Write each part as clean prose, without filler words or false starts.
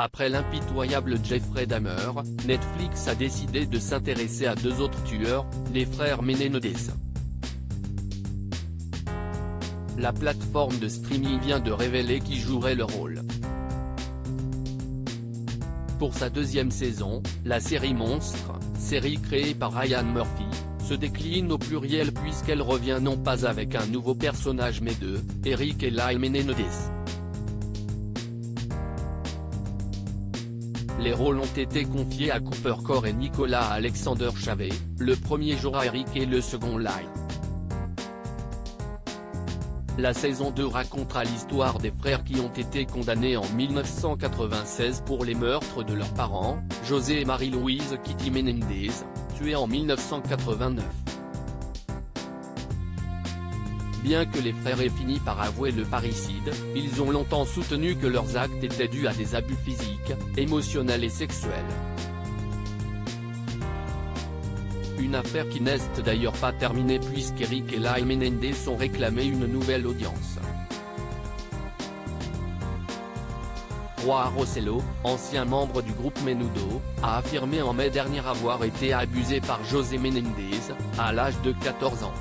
Après l'impitoyable Jeffrey Dahmer, Netflix a décidé de s'intéresser à deux autres tueurs, les frères Menendez. La plateforme de streaming vient de révéler qui jouerait le rôle. Pour sa deuxième saison, la série Monstre, série créée par Ryan Murphy, se décline au pluriel puisqu'elle revient non pas avec un nouveau personnage mais deux, Eric et Lyle Menendez. Les rôles ont été confiés à Cooper Core et Nicolas Alexander Chavez, le premier jouera Eric et le second Lyle. La saison 2 racontera l'histoire des frères qui ont été condamnés en 1996 pour les meurtres de leurs parents, José et Marie-Louise Kitty Menendez, tués en 1989. Bien que les frères aient fini par avouer le parricide, ils ont longtemps soutenu que leurs actes étaient dus à des abus physiques, émotionnels et sexuels. Une affaire qui n'est d'ailleurs pas terminée puisqu'Eric et Lyle Menendez ont réclamé une nouvelle audience. Roy Rossello, ancien membre du groupe Menudo, a affirmé en mai dernier avoir été abusé par José Menendez, à l'âge de 14 ans.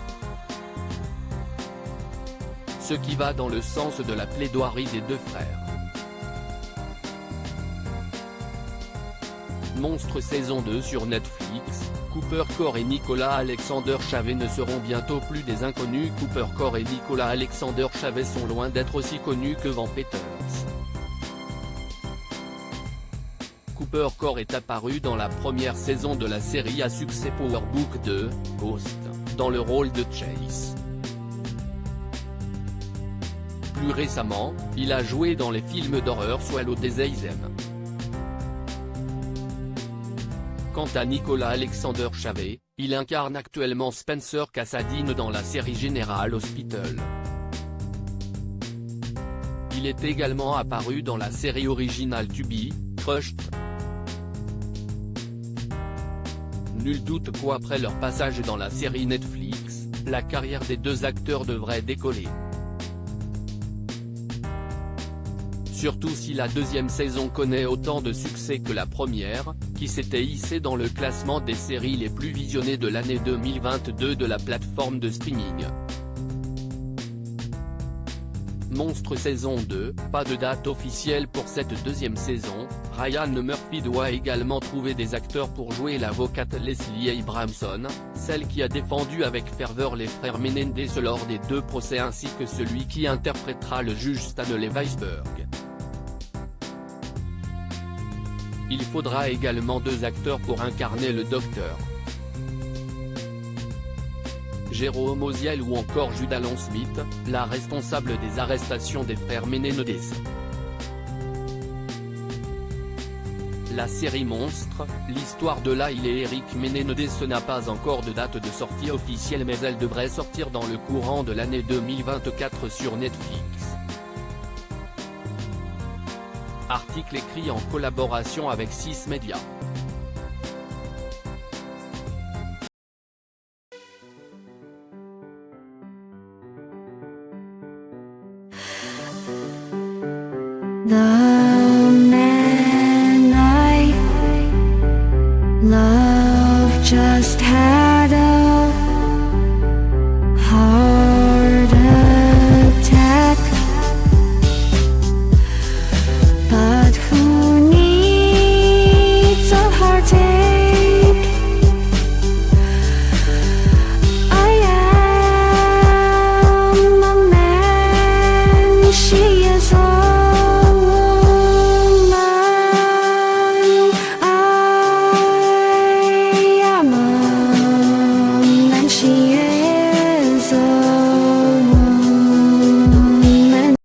Ce qui va dans le sens de la plaidoirie des deux frères. Monstre saison 2 sur Netflix, Cooper Core et Nicolas Alexander Chavez ne seront bientôt plus des inconnus. Cooper Core et Nicolas Alexander Chavez sont loin d'être aussi connus que Van Peters. Cooper Core est apparu dans la première saison de la série à succès Power Book 2, Ghost, dans le rôle de Chase. Plus récemment, il a joué dans les films d'horreur Swallow des Eyes. Quant à Nicolas Alexander Chavez, il incarne actuellement Spencer Cassadine dans la série General Hospital. Il est également apparu dans la série originale To Be Crushed. Nul doute qu'après leur passage dans la série Netflix, la carrière des deux acteurs devrait décoller. Surtout si la deuxième saison connaît autant de succès que la première, qui s'était hissée dans le classement des séries les plus visionnées de l'année 2022 de la plateforme de streaming. Monstre saison 2, pas de date officielle pour cette deuxième saison. Ryan Murphy doit également trouver des acteurs pour jouer l'avocate Leslie Abramson, celle qui a défendu avec ferveur les frères Menendez lors des deux procès ainsi que celui qui interprétera le juge Stanley Weisberg. Il faudra également deux acteurs pour incarner le docteur Jérôme Oziel ou encore Judah Long-Smith, la responsable des arrestations des frères Menendez. La série Monstre, l'histoire de Lyle et Eric Menendez n'a pas encore de date de sortie officielle mais elle devrait sortir dans le courant de l'année 2024 sur Netflix. Article écrit en collaboration avec 6 Médias. 나